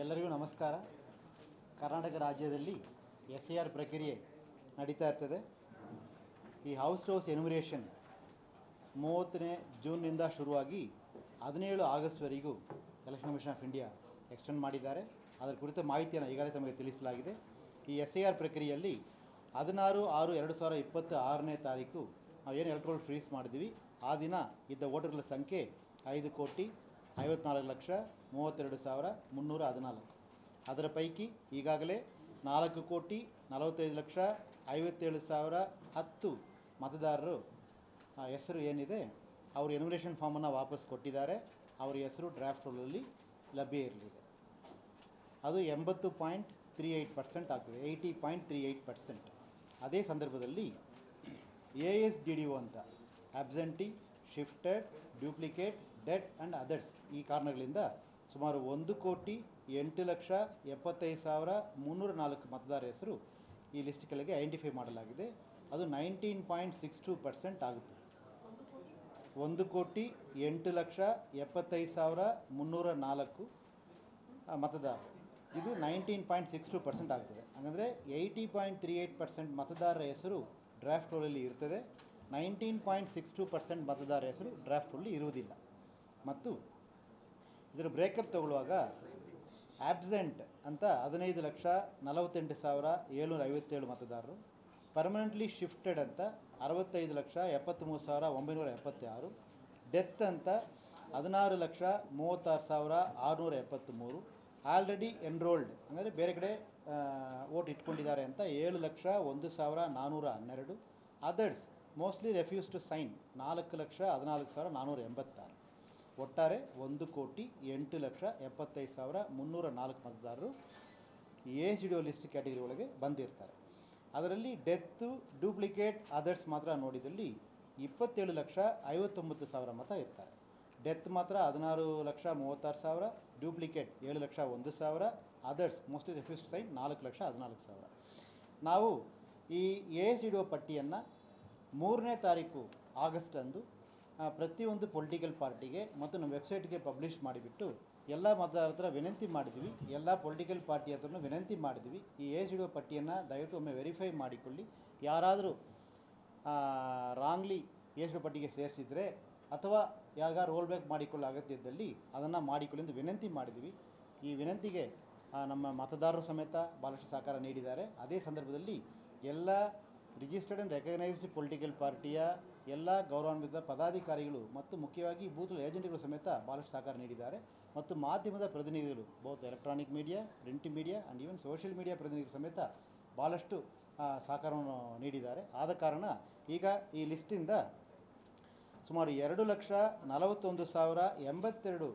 ಎಲ್ಲರಿಗೂ ನಮಸ್ಕಾರ. ಕರ್ನಾಟಕ ರಾಜ್ಯದಲ್ಲಿ SIR ಪ್ರಕ್ರಿಯೆ ನಡೀತಾ ಇರ್ತದೆ. ಈ ಹೌಸ್ ಟು ಹೌಸ್ ಎನ್ಯುಮರೇಷನ್ 30ನೇ ಜೂನ್ನಿಂದ ಶುರುವಾಗಿ 17 ಆಗಸ್ಟ್ವರೆಗೂ election commission of India extend ಮಾಡಿದ್ದಾರೆ. ಅದರ ಕುರಿತ ಮಾಹಿತಿಯನ್ನು ಈಗಾಗಲೇ ತಮಗೆ ತಿಳಿಸಲಾಗಿದೆ. ಈ SIR ಪ್ರಕ್ರಿಯೆಯಲ್ಲಿ 16/6/2026ನೇ ತಾರೀಕು ನಾವೇನು ಎಲೆಕ್ಟ್ರೋಲ್ ಫ್ರೀಸ್ ಮಾಡಿದ್ವಿ, ಆ ದಿನ ಇದ್ದ ವೋಟರ್ಗಳ ಸಂಖ್ಯೆ 5,54,32,314. ಅದರ ಪೈಕಿ ಈಗಾಗಲೇ 4,45,57,010 ಮತದಾರರು ಹೆಸರು ಏನಿದೆ ಅವರು ಎನ್ಯುಮರೇಷನ್ ಫಾರ್ಮನ್ನು ವಾಪಸ್ ಕೊಟ್ಟಿದ್ದಾರೆ. ಅವರ ಹೆಸರು ಡ್ರಾಫ್ಟ್ ರೋಲಲ್ಲಿ ಲಭ್ಯ ಇರಲಿದೆ. ಅದು 80.38% ಆಗ್ತದೆ, 80.38%. ಅದೇ ಸಂದರ್ಭದಲ್ಲಿ ASDDO ಅಂತ absentee, shifted, duplicate, dead and others ಈ ಕಾರಣಗಳಿಂದ ಸುಮಾರು 1,08,75,304 ಮತದಾರರ ಹೆಸರು ಈ ಲಿಸ್ಟ್ ಕೆಳಗೆ ಐಡೆಂಟಿಫೈ ಮಾಡಲಾಗಿದೆ. ಅದು 19.62% ಆಗುತ್ತೆ. 1,08,75,304 ಮತದಾರರು, ಇದು 19.62% ಆಗ್ತದೆ. ಹಾಗಂದರೆ 80.38% ಮತದಾರರ ಹೆಸರು ಡ್ರಾಫ್ಟ್ ರೋಲಲ್ಲಿ ಇರ್ತದೆ. 19.62% ಮತದಾರರ ಹೆಸರು ಡ್ರಾಫ್ಟ್ ರೋಲಲ್ಲಿ ಇರುವುದಿಲ್ಲ. ಮತ್ತು ಇದರ ಬ್ರೇಕಪ್ ತಗೊಳ್ಳುವಾಗ ಆಬ್ಸೆಂಟ್ ಅಂತ 15,48,757 ಮತದಾರರು, ಪರ್ಮನೆಂಟ್ಲಿ ಶಿಫ್ಟೆಡ್ ಅಂತ 65,73,976, ಡೆತ್ ಅಂತ 16,36,673, ಆಲ್ರೆಡಿ ಎನ್ರೋಲ್ಡ್ ಅಂದರೆ ಬೇರೆ ಕಡೆ ವೋಟ್ ಇಟ್ಕೊಂಡಿದ್ದಾರೆ ಅಂತ 7,01,412, others mostly refuse to sign 4,14,486. ಒಟ್ಟಾರೆ 1,08,75,304 ಮತದಾರರು ASDDO ಲಿಸ್ಟ್ ಕ್ಯಾಟಗರಿ ಒಳಗೆ ಬಂದಿರ್ತಾರೆ. ಅದರಲ್ಲಿ ಡೆತ್ತು, ಡೂಪ್ಲಿಕೇಟ್, ಅದರ್ಸ್ ಮಾತ್ರ ನೋಡಿದಲ್ಲಿ 27,59,000 ಮತ ಇರ್ತಾರೆ. ಡೆತ್ ಮಾತ್ರ 16,36,000, duplicate 7,01,000, others mostly refuse to sign 4,14,000. ನಾವು ಈ ASDDO ಪಟ್ಟಿಯನ್ನು 3ನೇ ತಾರೀಕು ಆಗಸ್ಟ್ ಅಂದು ಪ್ರತಿಯೊಂದು ಪೊಲಿಟಿಕಲ್ ಪಾರ್ಟಿಗೆ ಮತ್ತು ನಮ್ಮ ವೆಬ್ಸೈಟ್ಗೆ ಪಬ್ಲಿಷ್ ಮಾಡಿಬಿಟ್ಟು ಎಲ್ಲ ಮತದಾರರ ಹತ್ರ ವಿನಂತಿ ಮಾಡಿದ್ವಿ, ಎಲ್ಲ ಪೊಲಿಟಿಕಲ್ ಪಾರ್ಟಿ ಹತ್ರನೂ ವಿನಂತಿ ಮಾಡಿದ್ವಿ. ಈ ASDDO ಪಟ್ಟಿಯನ್ನು ದಯವಿಟ್ಟು ಒಮ್ಮೆ ವೆರಿಫೈ ಮಾಡಿಕೊಳ್ಳಿ. ಯಾರಾದರೂ ರಾಂಗ್ಲಿ ASDDO ಪಟ್ಟಿಗೆ ಸೇರಿಸಿದರೆ ಅಥವಾ ಯಾವಾಗ ರೋಲ್ ಬ್ಯಾಕ್ ಮಾಡಿಕೊಳ್ಳೋ ಅಗತ್ಯ ಇದ್ದಲ್ಲಿ ಅದನ್ನು ಮಾಡಿಕೊಳ್ಳಿ ಎಂದು ವಿನಂತಿ ಮಾಡಿದ್ವಿ. ಈ ವಿನಂತಿಗೆ ನಮ್ಮ ಮತದಾರರು ಸಮೇತ ಭಾಳಷ್ಟು ಸಹಕಾರ ನೀಡಿದ್ದಾರೆ. ಅದೇ ಸಂದರ್ಭದಲ್ಲಿ ಎಲ್ಲ ರಿಜಿಸ್ಟರ್ಡ್ ಆ್ಯಂಡ್ ರೆಕಗ್ನೈಸ್ಡ್ ಪೊಲಿಟಿಕಲ್ ಪಾರ್ಟಿಯ ಎಲ್ಲ ಗೌರವಾನ್ವಿತ ಪದಾಧಿಕಾರಿಗಳು ಮತ್ತು ಮುಖ್ಯವಾಗಿ ಬೂತ್ ಏಜೆಂಟ್ಗಳು ಸಮೇತ ಭಾಳಷ್ಟು ಸಹಕಾರ ನೀಡಿದ್ದಾರೆ. ಮತ್ತು ಮಾಧ್ಯಮದ ಪ್ರತಿನಿಧಿಗಳು, ಬಹುತ್ electronic media, print media and even social media ಪ್ರತಿನಿಧಿಗಳು ಸಮೇತ ಭಾಳಷ್ಟು ಸಹಕಾರವನ್ನು ನೀಡಿದ್ದಾರೆ. ಆದ ಕಾರಣ ಈಗ ಈ ಲಿಸ್ಟಿಂದ ಸುಮಾರು 2,41,082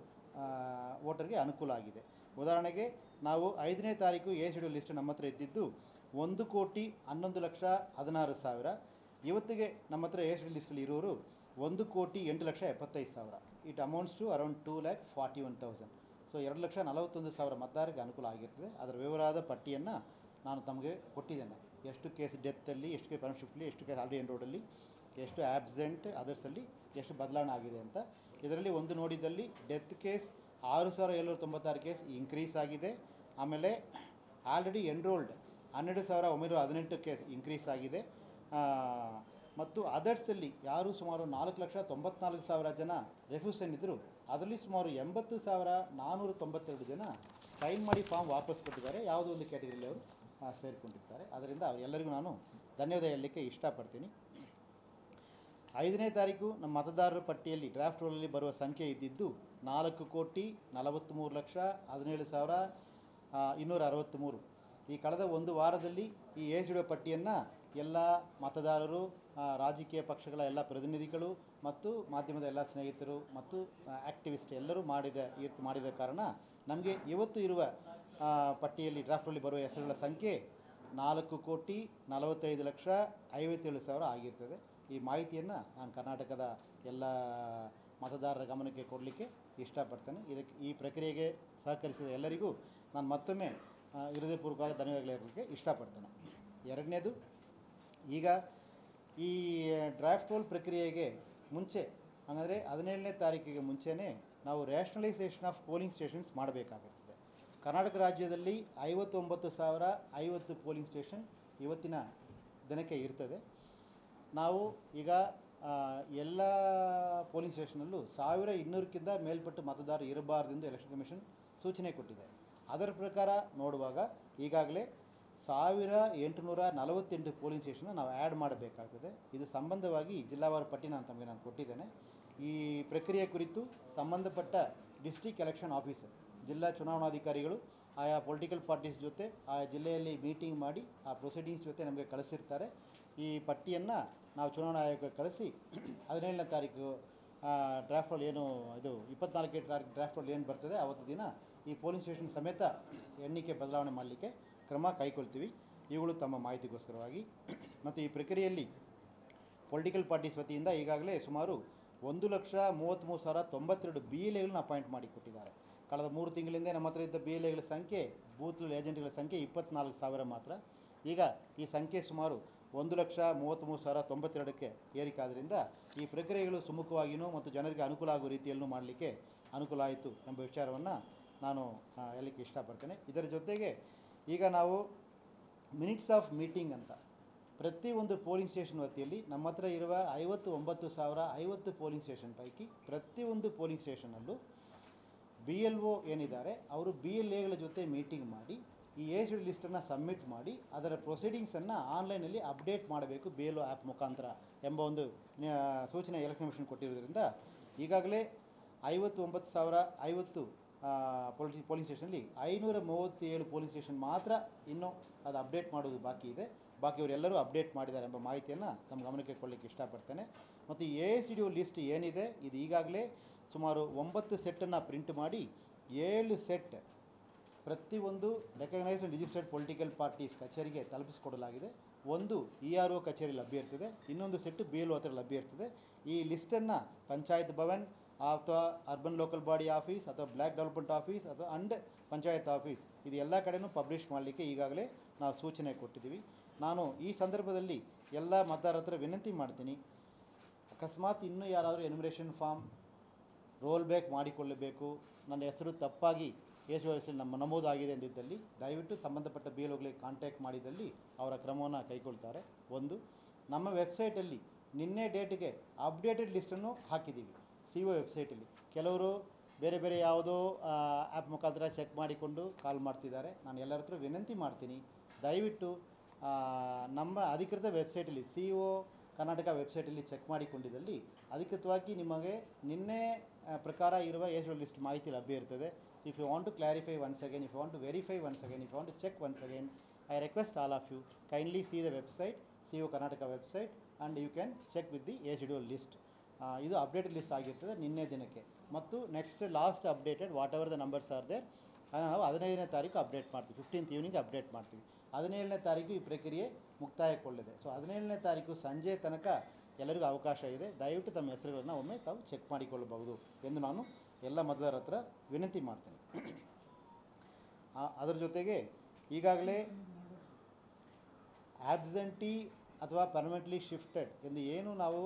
ವೋಟರ್ಗೆ ಅನುಕೂಲ ಆಗಿದೆ. ಉದಾಹರಣೆಗೆ ನಾವು 5ನೇ ತಾರೀಕು ASDDO ಲಿಸ್ಟ್ ನಮ್ಮ ಹತ್ರ ಇದ್ದಿದ್ದು 1,11,16,000. ಇವತ್ತಿಗೆ ನಮ್ಮ ಹತ್ರ ASDDO ಲಿಸ್ಟಲ್ಲಿ ಇರೋರು 1,08,75,000. It amounts to around 2,41,000. So 2,41,000 ಮತದಾರರಿಗೆ ಅನುಕೂಲ ಆಗಿರ್ತದೆ. ಅದರ ವಿವರವಾದ ಪಟ್ಟಿಯನ್ನು ನಾನು ತಮಗೆ ಕೊಟ್ಟಿದ್ದೇನೆ. ಎಷ್ಟು ಕೇಸ್ ಡೆತ್ತಲ್ಲಿ, ಎಷ್ಟು ಕೇಸ್ ಪರ್ಮನೆಂಟ್ ಶಿಫ್ಟಲ್ಲಿ, ಎಷ್ಟು ಕೇಸ್ ಆಲ್ರೆಡಿ ಎನ್ರೋಲ್ಡಲ್ಲಿ, ಎಷ್ಟು ಆಬ್ಸೆಂಟ್ ಅದರ್ಸಲ್ಲಿ ಎಷ್ಟು ಬದಲಾವಣೆ ಆಗಿದೆ ಅಂತ. ಇದರಲ್ಲಿ ಒಂದು ನೋಡಿದಲ್ಲಿ ಡೆತ್ ಕೇಸ್ 6,796 ಕೇಸ್ ಇನ್ಕ್ರೀಸ್ ಆಗಿದೆ. ಆಮೇಲೆ ಆಲ್ರೆಡಿ ಎನ್ರೋಲ್ಡ್ 12,918 ಕೇಸ್ ಇನ್ಕ್ರೀಸ್ ಆಗಿದೆ. ಮತ್ತು ಅದರ್ಸಲ್ಲಿ ಯಾರು ಸುಮಾರು 4,94,000 ಜನ ರೆಫ್ಯೂಸನ್ ಇದ್ದರು, ಅದರಲ್ಲಿ ಸುಮಾರು 80,492 ಜನ ಸೈನ್ ಮಾಡಿ ಫಾರ್ಮ್ ವಾಪಸ್ ಕೊಟ್ಟಿದ್ದಾರೆ. ಯಾವುದೋ ಒಂದು ಕ್ಯಾಟಗರಿಯಲ್ಲಿ ಅವರು ಸೇರಿಕೊಂಡಿರ್ತಾರೆ. ಅದರಿಂದ ಅವರೆಲ್ಲರಿಗೂ ನಾನು ಧನ್ಯವಾದ ಹೇಳಲಿಕ್ಕೆ ಇಷ್ಟಪಡ್ತೀನಿ. 5ನೇ ತಾರೀಕು ನಮ್ಮ ಮತದಾರರ ಪಟ್ಟಿಯಲ್ಲಿ ಡ್ರಾಫ್ಟ್ ರೋಲಲ್ಲಿ ಬರುವ ಸಂಖ್ಯೆ ಇದ್ದಿದ್ದು 4,43,17,263. ಈ ಕಳೆದ ಒಂದು ವಾರದಲ್ಲಿ ಈ ASDDO ಪಟ್ಟಿಯನ್ನು ಎಲ್ಲ ಮತದಾರರು, ರಾಜಕೀಯ ಪಕ್ಷಗಳ ಎಲ್ಲ ಪ್ರತಿನಿಧಿಗಳು ಮತ್ತು ಮಾಧ್ಯಮದ ಎಲ್ಲ ಸ್ನೇಹಿತರು ಮತ್ತು ಆ್ಯಕ್ಟಿವಿಸ್ಟ್ ಎಲ್ಲರೂ ಮಾಡಿದ ಕಾರಣ ನಮಗೆ ಇವತ್ತು ಇರುವ ಪಟ್ಟಿಯಲ್ಲಿ ಡ್ರಾಫ್ಟ್ ರೋಲಲ್ಲಿ ಬರುವ ಹೆಸರುಗಳ ಸಂಖ್ಯೆ 4,45,57,000 ಆಗಿರ್ತದೆ. ಈ ಮಾಹಿತಿಯನ್ನು ನಾನು ಕರ್ನಾಟಕದ ಎಲ್ಲ ಮತದಾರರ ಗಮನಕ್ಕೆ ಕೊಡಲಿಕ್ಕೆ ಇಷ್ಟಪಡ್ತೇನೆ. ಈ ಪ್ರಕ್ರಿಯೆಗೆ ಸಹಕರಿಸಿದ ಎಲ್ಲರಿಗೂ ನಾನು ಮತ್ತೊಮ್ಮೆ ಹೃದಯಪೂರ್ವಕವಾಗಿ ಧನ್ಯವಾದಗಳು ಹೇಳಲಿಕ್ಕೆ ಇಷ್ಟಪಡ್ತೇನೆ. ಎರಡನೇದು, ಈಗ ಈ ಡ್ರಾಫ್ಟ್ ರೋಲ್ ಪ್ರಕ್ರಿಯೆಗೆ ಮುಂಚೆ ಹಾಗಾದರೆ 17ನೇ ತಾರೀಕಿಗೆ ಮುಂಚೆನೇ ನಾವು ರ್ಯಾಷನಲೈಸೇಷನ್ ಆಫ್ ಪೋಲಿಂಗ್ ಸ್ಟೇಷನ್ಸ್ ಮಾಡಬೇಕಾಗಿರ್ತದೆ. ಕರ್ನಾಟಕ ರಾಜ್ಯದಲ್ಲಿ 59,050 ಪೋಲಿಂಗ್ ಸ್ಟೇಷನ್ ಇವತ್ತಿನ ದಿನಕ್ಕೆ ಇರ್ತದೆ. ನಾವು ಈಗ ಎಲ್ಲ ಪೋಲಿಂಗ್ ಸ್ಟೇಷನಲ್ಲೂ 1200ಕ್ಕಿಂತ ಮೇಲ್ಪಟ್ಟು ಮತದಾರರು ಇರಬಾರ್ದೆಂದು ಎಲೆಕ್ಷನ್ ಕಮಿಷನ್ ಸೂಚನೆ ಕೊಟ್ಟಿದೆ. ಅದರ ಪ್ರಕಾರ ನೋಡುವಾಗ ಈಗಾಗಲೇ 1848 ಪೋಲಿಂಗ್ ಸ್ಟೇಷನ್ನ ನಾವು ಆ್ಯಡ್ ಮಾಡಬೇಕಾಗ್ತದೆ. ಇದು ಸಂಬಂಧವಾಗಿ ಜಿಲ್ಲಾವಾರು ಪಟ್ಟಿ ನಾನು ಕೊಟ್ಟಿದ್ದೇನೆ. ಈ ಪ್ರಕ್ರಿಯೆ ಕುರಿತು ಸಂಬಂಧಪಟ್ಟ ಡಿಸ್ಟ್ರಿಕ್ಟ್ ಎಲೆಕ್ಷನ್ ಆಫೀಸರ್, ಜಿಲ್ಲಾ ಚುನಾವಣಾಧಿಕಾರಿಗಳು ಆಯಾ ಪೊಲಿಟಿಕಲ್ ಪಾರ್ಟೀಸ್ ಜೊತೆ ಆಯಾ ಜಿಲ್ಲೆಯಲ್ಲಿ ಮೀಟಿಂಗ್ ಮಾಡಿ ಆ ಪ್ರೊಸೀಡಿಂಗ್ಸ್ ಜೊತೆ ನಮಗೆ ಕಳಿಸಿರ್ತಾರೆ. ಈ ಪಟ್ಟಿಯನ್ನು ನಾವು ಚುನಾವಣಾ ಆಯೋಗಕ್ಕೆ ಕಳಿಸಿ 17ನೇ ತಾರೀಕು ಡ್ರಾಫ್ಟಲ್ಲಿ ಏನು ಇದು 24ನೇ ತಾರೀಕು ಡ್ರಾಫ್ಟಲ್ಲಿ ಏನು ಬರ್ತದೆ ಆವತ್ತು ದಿನ ಈ ಪೋಲಿಂಗ್ ಸ್ಟೇಷನ್ ಸಮೇತ ಎಣ್ಣಿಕೆ ಬದಲಾವಣೆ ಮಾಡಲಿಕ್ಕೆ ಕ್ರಮ ಕೈಗೊಳ್ತೀವಿ. ಇವುಗಳು ತಮ್ಮ ಮಾಹಿತಿಗೋಸ್ಕರವಾಗಿ. ಮತ್ತು ಈ ಪ್ರಕ್ರಿಯೆಯಲ್ಲಿ ಪೊಲಿಟಿಕಲ್ ಪಾರ್ಟೀಸ್ ವತಿಯಿಂದ ಈಗಾಗಲೇ ಸುಮಾರು 1,33,092 BLAಗಳನ್ನು ಅಪಾಯಿಂಟ್ ಮಾಡಿ ಕೊಟ್ಟಿದ್ದಾರೆ. ಕಳೆದ 3 ತಿಂಗಳಿಂದ ನಮ್ಮ ಹತ್ರ ಇದ್ದ BLAಗಳ ಸಂಖ್ಯೆ, ಬೂತ್ ಏಜೆಂಟ್ಗಳ ಸಂಖ್ಯೆ 24,000 ಮಾತ್ರ. ಈಗ ಈ ಸಂಖ್ಯೆ ಸುಮಾರು 1,33,092ಕ್ಕೆ ಏರಿಕೆ ಆದ್ದರಿಂದ ಈ ಪ್ರಕ್ರಿಯೆಗಳು ಸುಮುಖವಾಗಿಯೂ ಮತ್ತು ಜನರಿಗೆ ಅನುಕೂಲ ಆಗುವ ರೀತಿಯಲ್ಲೂ ಮಾಡಲಿಕ್ಕೆ ಅನುಕೂಲ ಆಯಿತು ಎಂಬ ವಿಚಾರವನ್ನು ನಾನು ಹೇಳಲಿಕ್ಕೆ ಇಷ್ಟಪಡ್ತೇನೆ. ಇದರ ಜೊತೆಗೆ ಈಗ ನಾವು ಮಿನಿಟ್ಸ್ ಆಫ್ ಮೀಟಿಂಗ್ ಅಂತ ಪ್ರತಿಯೊಂದು ಪೋಲಿಂಗ್ ಸ್ಟೇಷನ್ ವತಿಯಲ್ಲಿ ನಮ್ಮ ಹತ್ರ ಇರುವ 59,050 ಪೋಲಿಂಗ್ ಸ್ಟೇಷನ್ ಪೈಕಿ ಪ್ರತಿಯೊಂದು ಪೋಲಿಂಗ್ ಸ್ಟೇಷನಲ್ಲೂ BLO ಏನಿದ್ದಾರೆ ಅವರು BLAಗಳ ಜೊತೆ ಮೀಟಿಂಗ್ ಮಾಡಿ ಈ ಏಜ್ ಲಿಸ್ಟನ್ನು ಸಬ್ಮಿಟ್ ಮಾಡಿ ಅದರ ಪ್ರೊಸೀಡಿಂಗ್ಸನ್ನು ಆನ್ಲೈನಲ್ಲಿ ಅಪ್ಡೇಟ್ ಮಾಡಬೇಕು BLO ಆ್ಯಪ್ ಮುಖಾಂತರ ಎಂಬ ಒಂದು ಸೂಚನೆ ಎಲೆಕ್ಷನ್ ಕಮಿಷನ್ ಕೊಟ್ಟಿರೋದ್ರಿಂದ ಈಗಾಗಲೇ 59,050 ಪೋಲಿಂಗ್ ಸ್ಟೇಷನಲ್ಲಿ 537 ಪೋಲಿಂಗ್ ಸ್ಟೇಷನ್ ಮಾತ್ರ ಇನ್ನೂ ಅದು ಅಪ್ಡೇಟ್ ಮಾಡೋದು ಬಾಕಿ ಇದೆ. ಬಾಕಿಯವರೆಲ್ಲರೂ ಅಪ್ಡೇಟ್ ಮಾಡಿದ್ದಾರೆ ಎಂಬ ಮಾಹಿತಿಯನ್ನು ನಮ್ಮ ಗಮನಕ್ಕೆ ಕೊಳ್ಳಿಕ್ಕೆ ಇಷ್ಟಪಡ್ತೇನೆ. ಮತ್ತು AICDO ಲಿಸ್ಟ್ ಏನಿದೆ ಇದು ಈಗಾಗಲೇ ಸುಮಾರು 9 ಸೆಟ್ಟನ್ನು ಪ್ರಿಂಟ್ ಮಾಡಿ 7 ಸೆಟ್ ಪ್ರತಿಯೊಂದು recognised and registered political parties ಕಚೇರಿಗೆ ತಲುಪಿಸಿಕೊಡಲಾಗಿದೆ. ಒಂದು ERO ಕಚೇರಿ ಲಭ್ಯ ಇರ್ತದೆ, ಇನ್ನೊಂದು ಸೆಟ್ಟು BLO ಹತ್ರ ಲಭ್ಯ ಇರ್ತದೆ. ಈ ಲಿಸ್ಟನ್ನು ಪಂಚಾಯತ್ ಭವನ್ ಅಥವಾ ಅರ್ಬನ್ ಲೋಕಲ್ ಬಾಡಿ ಆಫೀಸ್ ಅಥವಾ ಬ್ಲಾಕ್ ಡೆವಲಪ್ಮೆಂಟ್ ಆಫೀಸ್ ಅಥವಾ ಅಂಡ್ ಪಂಚಾಯತ್ ಆಫೀಸ್ ಇದು ಎಲ್ಲ ಕಡೆಯೂ ಪಬ್ಲಿಷ್ ಮಾಡಲಿಕ್ಕೆ ಈಗಾಗಲೇ ನಾವು ಸೂಚನೆ ಕೊಟ್ಟಿದ್ದೀವಿ. ನಾನು ಈ ಸಂದರ್ಭದಲ್ಲಿ ಎಲ್ಲ ಮತದಾರರ ಹತ್ರ ವಿನಂತಿ ಮಾಡ್ತೀನಿ, ಅಕಸ್ಮಾತ್ ಇನ್ನೂ ಯಾರಾದರೂ ಎನ್ಯುಮರೇಷನ್ ಫಾರ್ಮ್ ರೋಲ್ ಬ್ಯಾಕ್ ಮಾಡಿಕೊಳ್ಳಬೇಕು, ನನ್ನ ಹೆಸರು ತಪ್ಪಾಗಿ ಏಜುವರ್ಸಲ್ಲಿ ನಮೂದಾಗಿದೆ ಎಂದಿದ್ದಲ್ಲಿ ದಯವಿಟ್ಟು ಸಂಬಂಧಪಟ್ಟ BLOಗಳಿಗೆ ಕಾಂಟ್ಯಾಕ್ಟ್ ಮಾಡಿದಲ್ಲಿ ಅವರ ಕ್ರಮವನ್ನು ಕೈಗೊಳ್ತಾರೆ. ಒಂದು, ನಮ್ಮ ವೆಬ್ಸೈಟಲ್ಲಿ ನಿನ್ನೆ ಡೇಟಿಗೆ ಅಪ್ಡೇಟೆಡ್ ಲಿಸ್ಟನ್ನು ಹಾಕಿದ್ದೀವಿ. CO ವೆಬ್ಸೈಟಲ್ಲಿ ಕೆಲವರು ಬೇರೆ ಬೇರೆ ಯಾವುದೋ ಆ್ಯಪ್ ಮುಖಾಂತರ ಚೆಕ್ ಮಾಡಿಕೊಂಡು ಕಾಲ್ ಮಾಡ್ತಿದ್ದಾರೆ. ನಾನು ಎಲ್ಲರ ಹತ್ರ ವಿನಂತಿ ಮಾಡ್ತೀನಿ, ದಯವಿಟ್ಟು ನಮ್ಮ ಅಧಿಕೃತ ವೆಬ್ಸೈಟಲ್ಲಿ CO ಕರ್ನಾಟಕ ವೆಬ್ಸೈಟಲ್ಲಿ ಚೆಕ್ ಮಾಡಿಕೊಂಡಿದ್ದಲ್ಲಿ ಅಧಿಕೃತವಾಗಿ ನಿಮಗೆ ನಿನ್ನೆ ಪ್ರಕಾರ ಇರುವ ಏಜ್ ಲಿಸ್ಟ್ ಮಾಹಿತಿ ಲಭ್ಯ ಇರ್ತದೆ. If you want to clarify once again, if you want to verify once again, if you want to check once again, I request all of you kindly see the website, CO Karnataka website and you can check with the AICDO list. ಇದು updated list ಆಗಿರ್ತದೆ ನಿನ್ನೆ ದಿನಕ್ಕೆ. ಮತ್ತು next last updated whatever the numbers are there ಅದನ್ನು ನಾವು 15ನೇ ತಾರೀಕು update ಮಾಡ್ತೀವಿ, 15th evening update ಮಾಡ್ತೀವಿ. 17ನೇ ತಾರೀಕು ಈ ಪ್ರಕ್ರಿಯೆ ಮುಕ್ತಾಯಗೊಳ್ಳಿದೆ. ಸೊ 17ನೇ ತಾರೀಕು ಸಂಜೆ ತನಕ ಎಲ್ಲರಿಗೂ ಅವಕಾಶ ಇದೆ. ದಯವಿಟ್ಟು ತಮ್ಮ ಹೆಸರುಗಳನ್ನು ಒಮ್ಮೆ ತಾವು ಚೆಕ್ ಮಾಡಿಕೊಳ್ಳಬಹುದು ಎಂದು ನಾನು ಎಲ್ಲ ಮತದಾರರ ಹತ್ರ ವಿನಂತಿ ಮಾಡ್ತೇನೆ. ಅದರ ಜೊತೆಗೆ ಈಗಾಗಲೇ ಆಬ್ಸೆಂಟಿ ಅಥವಾ ಪರ್ಮನೆಂಟ್ಲಿ ಶಿಫ್ಟೆಡ್ ಎಂದು ಏನು ನಾವು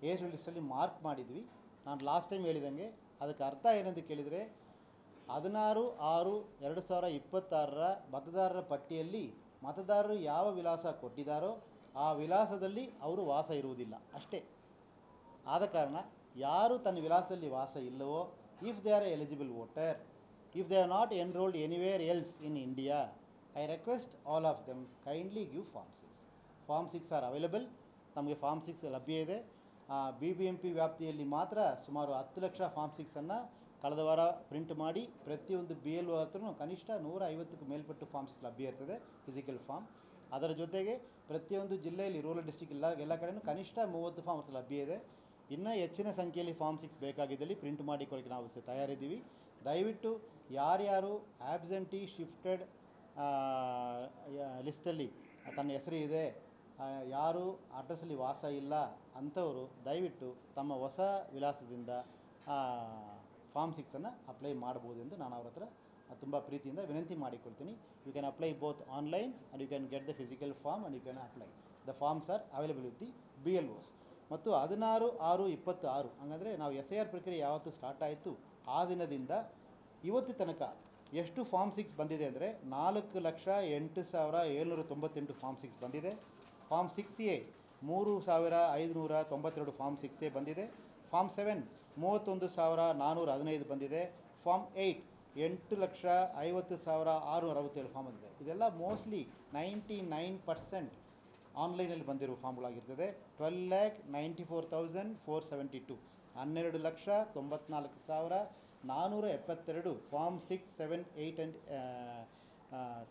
ಏಜ್ ಲಿಸ್ಟಲ್ಲಿ ಮಾರ್ಕ್ ಮಾಡಿದ್ವಿ, ನಾನು ಲಾಸ್ಟ್ ಟೈಮ್ ಹೇಳಿದಂಗೆ ಅದಕ್ಕೆ ಅರ್ಥ ಏನೆಂದು ಕೇಳಿದರೆ 16/6/2026 ಮತದಾರರ ಪಟ್ಟಿಯಲ್ಲಿ ಮತದಾರರು ಯಾವ ವಿಳಾಸ ಕೊಟ್ಟಿದ್ದಾರೋ ಆ ವಿಳಾಸದಲ್ಲಿ ಅವರು ವಾಸ ಇರುವುದಿಲ್ಲ ಅಷ್ಟೇ. ಆದ ಕಾರಣ ಯಾರು ತನ್ನ ವಿಳಾಸದಲ್ಲಿ ವಾಸ ಇಲ್ಲವೋ, if they are eligible voter, if they are not enrolled anywhere else in India, I request all of them kindly give form 6. Form 6 are available. ನಮಗೆ ಫಾರ್ಮ್ 6 ಲಭ್ಯ ಇದೆ. BBMP ವ್ಯಾಪ್ತಿಯಲ್ಲಿ ಮಾತ್ರ ಸುಮಾರು 10 ಲಕ್ಷ ಫಾರ್ಮ್ 6ಅನ್ನು ಕಳೆದ ವಾರ ಪ್ರಿಂಟ್ ಮಾಡಿ ಪ್ರತಿಯೊಂದು BLO ಹತ್ರ ಕನಿಷ್ಠ 150ಕ್ಕೂ ಮೇಲ್ಪಟ್ಟು ಫಾರ್ಮ್ 6 ಲಭ್ಯ ಇರ್ತದೆ, ಫಿಸಿಕಲ್ ಫಾರ್ಮ್. ಅದರ ಜೊತೆಗೆ ಪ್ರತಿಯೊಂದು ಜಿಲ್ಲೆಯಲ್ಲಿ ರೂರಲ್ ಡಿಸ್ಟ್ರಿಕ್ಟ್ ಎಲ್ಲ ಕಡೆಯೂ ಕನಿಷ್ಠ 30 ಫಾರ್ಮ್ಸ್ ಲಭ್ಯ ಇದೆ. ಇನ್ನೂ ಹೆಚ್ಚಿನ ಸಂಖ್ಯೆಯಲ್ಲಿ ಫಾರ್ಮ್ 6 ಬೇಕಾಗಿದ್ದಲ್ಲಿ ಪ್ರಿಂಟ್ ಮಾಡಿಕೊಳ್ಳಿಕ್ಕೆ ನಾವು ತಯಾರಿದ್ದೀವಿ. ದಯವಿಟ್ಟು ಯಾರ್ಯಾರು ಆಬ್ಸೆಂಟಿ ಶಿಫ್ಟೆಡ್ ಲಿಸ್ಟಲ್ಲಿ ತನ್ನ ಹೆಸರು ಇದೆ, ಯಾರು ಅಡ್ರೆಸ್ಸಲ್ಲಿ ವಾಸ ಇಲ್ಲ ಅಂಥವರು ದಯವಿಟ್ಟು ತಮ್ಮ ಹೊಸ ವಿಳಾಸದಿಂದ ಫಾರ್ಮ್ 6ಅನ್ನು ಅಪ್ಲೈ ಮಾಡ್ಬೋದು ಎಂದು ನಾನು ಅವ್ರ ಹತ್ರ ತುಂಬ ಪ್ರೀತಿಯಿಂದ ವಿನಂತಿ ಮಾಡಿಕೊಳ್ತೀನಿ. You can apply both online and you can get the physical form and you can apply. The forms are available with the BLOs. ಮತ್ತು 16/6/26 ಹಾಗಾದರೆ ನಾವು SIR ಪ್ರಕ್ರಿಯೆ ಯಾವತ್ತು ಸ್ಟಾರ್ಟ್ ಆಯಿತು ಆ ದಿನದಿಂದ ಇವತ್ತು ತನಕ ಎಷ್ಟು ಫಾರ್ಮ್ 6 ಬಂದಿದೆ ಅಂದರೆ 4,08,798 ಫಾರ್ಮ್ 6 ಬಂದಿದೆ. ಫಾರ್ಮ್ 6A 3,592 ಫಾರ್ಮ್ 6A ಬಂದಿದೆ. ಫಾರ್ಮ್ 7 31,415 ಬಂದಿದೆ. ಫಾರ್ಮ್ 8 8,50,667 ಫಾರ್ಮ್ ಬಂದಿದೆ. ಇದೆಲ್ಲ ಮೋಸ್ಟ್ಲಿ 99% ಆನ್ಲೈನಲ್ಲಿ ಬಂದಿರುವ ಫಾರ್ಮ್ಗಳಾಗಿರ್ತದೆ. 12,94,472 12,94,472 ಫಾರ್ಮ್ 6, 7, 8 ಆ್ಯಂಡ್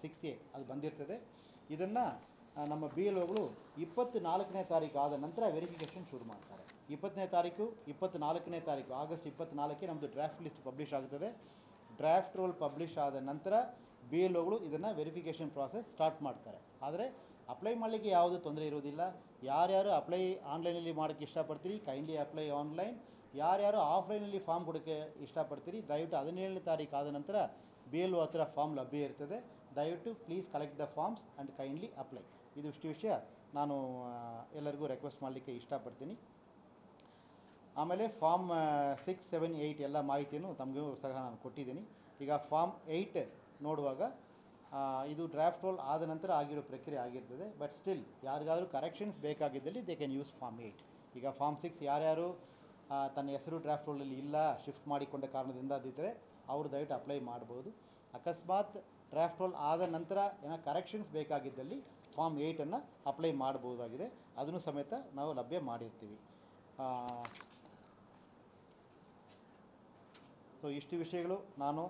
6A ಅದು ಬಂದಿರ್ತದೆ. ಇದನ್ನು ನಮ್ಮ BLOಗಳು 24ನೇ ತಾರೀಕು ಆದ ನಂತರ ವೆರಿಫಿಕೇಷನ್ ಶುರು ಮಾಡ್ತಾರೆ. 24ನೇ ತಾರೀಕು ಆಗಸ್ಟ್ 24ಕ್ಕೆ ನಮ್ಮದು ಡ್ರಾಫ್ಟ್ ಲಿಸ್ಟ್ ಪಬ್ಲಿಷ್ ಆಗುತ್ತದೆ. ಡ್ರಾಫ್ಟ್ ರೋಲ್ ಪಬ್ಲಿಷ್ ಆದ ನಂತರ BLOಗಳು ಇದನ್ನು ವೆರಿಫಿಕೇಷನ್ ಪ್ರಾಸೆಸ್ ಸ್ಟಾರ್ಟ್ ಮಾಡ್ತಾರೆ. ಆದರೆ ಅಪ್ಲೈ ಮಾಡಲಿಕ್ಕೆ ಯಾವುದೂ ತೊಂದರೆ ಇರುವುದಿಲ್ಲ. ಯಾರ್ಯಾರು ಅಪ್ಲೈ ಆನ್ಲೈನಲ್ಲಿ ಮಾಡೋಕ್ಕೆ ಇಷ್ಟಪಡ್ತೀರಿ ಕೈಂಡ್ಲಿ ಅಪ್ಲೈ ಆನ್ಲೈನ್. ಯಾರ್ಯಾರು ಆಫ್ಲೈನಲ್ಲಿ ಫಾರ್ಮ್ ಕೊಡೋಕ್ಕೆ ಇಷ್ಟಪಡ್ತೀರಿ ದಯವಿಟ್ಟು 17ನೇ ತಾರೀಕು ಆದ ನಂತರ BLO ಹತ್ರ ಫಾರ್ಮ್ ಲಭ್ಯ ಇರ್ತದೆ. ದಯವಿಟ್ಟು please collect the forms and kindly apply. ಇದಿಷ್ಟು ವಿಷಯ ನಾನು ಎಲ್ಲರಿಗೂ ರಿಕ್ವೆಸ್ಟ್ ಮಾಡಲಿಕ್ಕೆ ಇಷ್ಟಪಡ್ತೀನಿ. ಆಮೇಲೆ ಫಾರ್ಮ್ 6, 7, 8 ಎಲ್ಲ ಮಾಹಿತಿಯನ್ನು ತಮಗೂ ಸಹ ನಾನು ಕೊಟ್ಟಿದ್ದೀನಿ. ಈಗ ಫಾರ್ಮ್ 8 ನೋಡುವಾಗ ಇದು ಡ್ರಾಫ್ಟ್ ರೋಲ್ ಆದ ನಂತರ ಆಗಿರೋ ಪ್ರಕ್ರಿಯೆ ಆಗಿರ್ತದೆ. ಬಟ್ ಸ್ಟಿಲ್ ಯಾರಿಗಾದರೂ ಕರೆಕ್ಷನ್ಸ್ ಬೇಕಾಗಿದ್ದಲ್ಲಿ ದೇ ಕ್ಯಾನ್ ಯೂಸ್ ಫಾರ್ಮ್ 8. ಈಗ ಫಾರ್ಮ್ 6 ಯಾರ್ಯಾರು ತನ್ನ ಹೆಸರು ಡ್ರಾಫ್ಟ್ ರೋಲಲ್ಲಿ ಇಲ್ಲ ಶಿಫ್ಟ್ ಮಾಡಿಕೊಂಡ ಕಾರಣದಿಂದ ಅದಿದ್ದರೆ ಅವರು ದಯವಿಟ್ಟು ಅಪ್ಲೈ ಮಾಡ್ಬೋದು. ಅಕಸ್ಮಾತ್ ಡ್ರಾಫ್ಟ್ ರೋಲ್ ಆದ ನಂತರ ಏನೋ ಕರೆಕ್ಷನ್ಸ್ ಬೇಕಾಗಿದ್ದಲ್ಲಿ ಫಾರ್ಮ್ 8ಅನ್ನು ಅಪ್ಲೈ ಮಾಡ್ಬೋದಾಗಿದೆ. ಅದನ್ನು ಸಮೇತ ನಾವು ಲಭ್ಯ ಮಾಡಿರ್ತೀವಿ. ಸೊ ಇಷ್ಟು ವಿಷಯಗಳು ನಾನು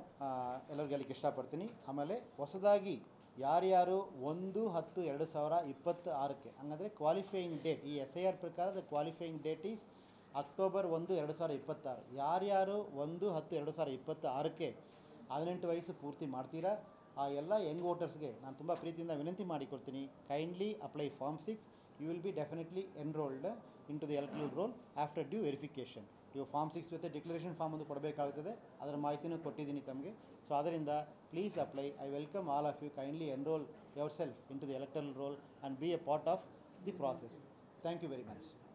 ಎಲ್ಲರಿಗೂ ಹೇಳಲಿಕ್ಕೆ ಇಷ್ಟಪಡ್ತೀನಿ. ಆಮೇಲೆ ಹೊಸದಾಗಿ ಯಾರ್ಯಾರು 1/10/2026 ಹಂಗಂದರೆ ಕ್ವಾಲಿಫೈಯಿಂಗ್ ಡೇಟ್ ಈ SIR ಪ್ರಕಾರದ ಕ್ವಾಲಿಫೈಯಿಂಗ್ ಡೇಟ್ ಈಸ್ ಅಕ್ಟೋಬರ್ 1, 2026. ಯಾರ್ಯಾರು 1/10/2026ಕ್ಕೆ 18 ವಯಸ್ಸು ಪೂರ್ತಿ ಮಾಡ್ತೀರಾ ಆ ಎಲ್ಲ ಯಂಗ್ ವೋಟರ್ಸ್ಗೆ ನಾನು ತುಂಬ ಪ್ರೀತಿಯಿಂದ ವಿನಂತಿ ಮಾಡಿಕೊಡ್ತೀನಿ. Kindly apply form 6. You will be definitely enrolled into the electoral roll after due verification. ನೀವು ಫಾರ್ಮ್ 6 ಜೊತೆ ಡಿಕ್ಲರೇಷನ್ ಫಾರ್ಮ್ ಒಂದು ಕೊಡಬೇಕಾಗುತ್ತದೆ. ಅದರ ಮಾಹಿತಿನೂ ಕೊಟ್ಟಿದ್ದೀನಿ ತಮಗೆ. ಸೊ ಅದರಿಂದ please apply. I welcome all of you. Kindly enroll yourself into the electoral roll and be a part of the process. Thank you very much.